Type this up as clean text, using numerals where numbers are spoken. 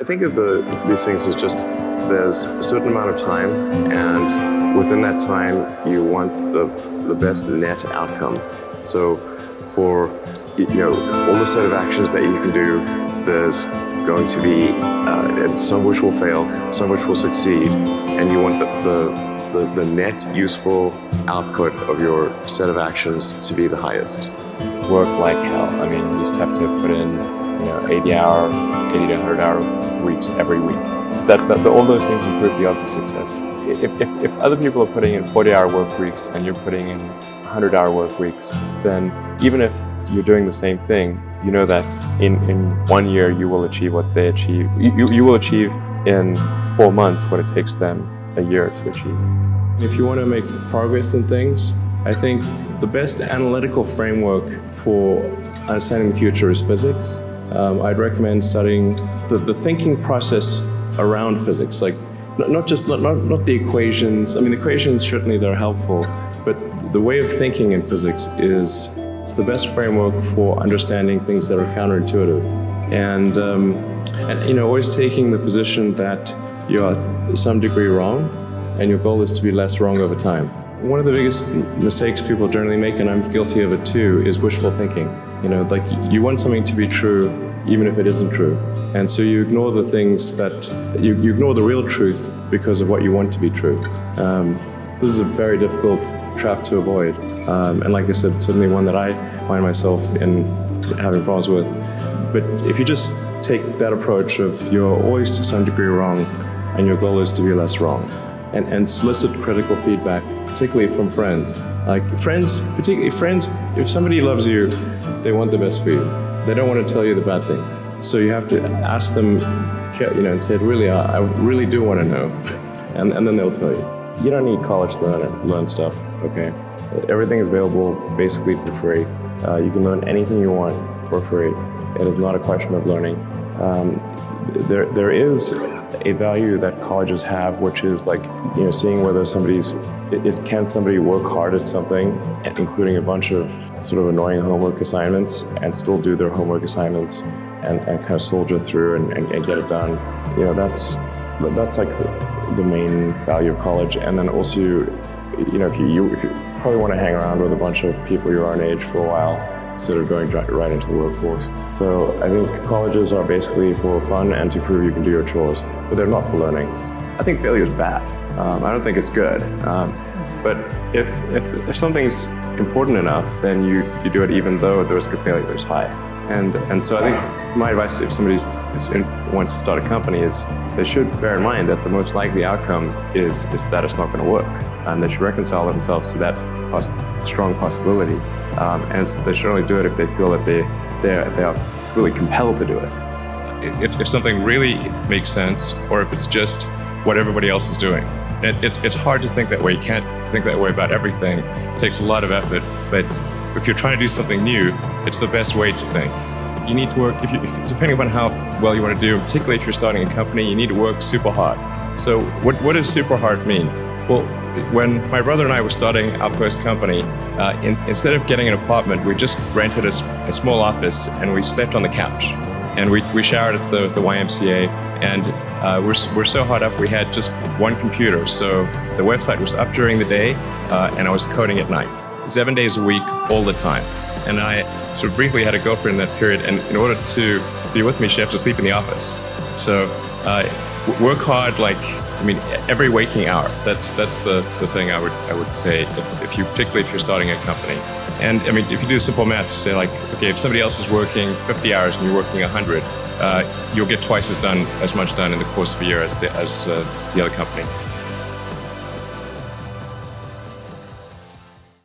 I think of these things as just there's a certain amount of time, and within that time you want the best net outcome. So for all the set of actions that you can do, there's going to be some of which will fail, some of which will succeed, and you want the net useful output of your set of actions to be the highest. Work like hell. I mean, you just have to put in 80 to 100 hour weeks every week. All those things improve the odds of success. If other people are putting in 40-hour work weeks and you're putting in 100-hour work weeks, then even if you're doing the same thing, you know that in 1 year you will achieve what they achieve. You will achieve in 4 months what it takes them a year to achieve. If you want to make progress in things, I think the best analytical framework for understanding the future is physics. I'd recommend studying the thinking process around physics, like not the equations. I mean, the equations certainly they're helpful, but the way of thinking in physics is it's the best framework for understanding things that are counterintuitive, and always taking the position that you are to some degree wrong, and your goal is to be less wrong over time. One of the biggest mistakes people generally make, and I'm guilty of it too, is wishful thinking. Like you want something to be true even if it isn't true. And so you ignore the things that, you ignore the real truth because of what you want to be true. This is a very difficult trap to avoid. And like I said, certainly one that I find myself in having problems with. But if you just take that approach of you're always to some degree wrong and your goal is to be less wrong, and solicit critical feedback, particularly from friends. Particularly friends, if somebody loves you, they want the best for you. They don't want to tell you the bad things. So you have to ask them, and say, really, I really do want to know. and then they'll tell you. You don't need college to learn stuff, okay? Everything is available basically for free. You can learn anything you want for free. It is not a question of learning. There is a value that colleges have, which is like, seeing whether can somebody work hard at something, including a bunch of sort of annoying homework assignments, and still do their homework assignments and kind of soldier through and get it done. That's like the main value of college. And then also, if you probably want to hang around with a bunch of people your own age for a while, instead of going right into the workforce. So I think colleges are basically for fun and to prove you can do your chores, but they're not for learning. I think failure is bad. I don't think it's good. But if something's important enough, then you do it even though the risk of failure is high. And so I think my advice, if somebody wants to start a company, is they should bear in mind that the most likely outcome is that it's not going to work, and they should reconcile themselves to that strong possibility. And they should only do it if they feel that they are really compelled to do it. If something really makes sense, or if it's just what everybody else is doing. It's hard to think that way. You can't think that way about everything. It takes a lot of effort, but if you're trying to do something new, it's the best way to think. You need to work, depending upon how well you want to do, particularly if you're starting a company, you need to work super hard. So what does super hard mean? Well, when my brother and I were starting our first company, instead of getting an apartment, we just rented a small office and we slept on the couch. And we showered at the YMCA, and we're so hot up we had just one computer. So the website was up during the day, and I was coding at night, 7 days a week, all the time. And I sort of briefly had a girlfriend in that period, and in order to be with me, she had to sleep in the office. So work hard, every waking hour. That's the thing I would say, particularly if you're starting a company. And if you do simple math, you say okay, if somebody else is working 50 hours and you're working 100, you'll get twice as much done in the course of a year as the other company.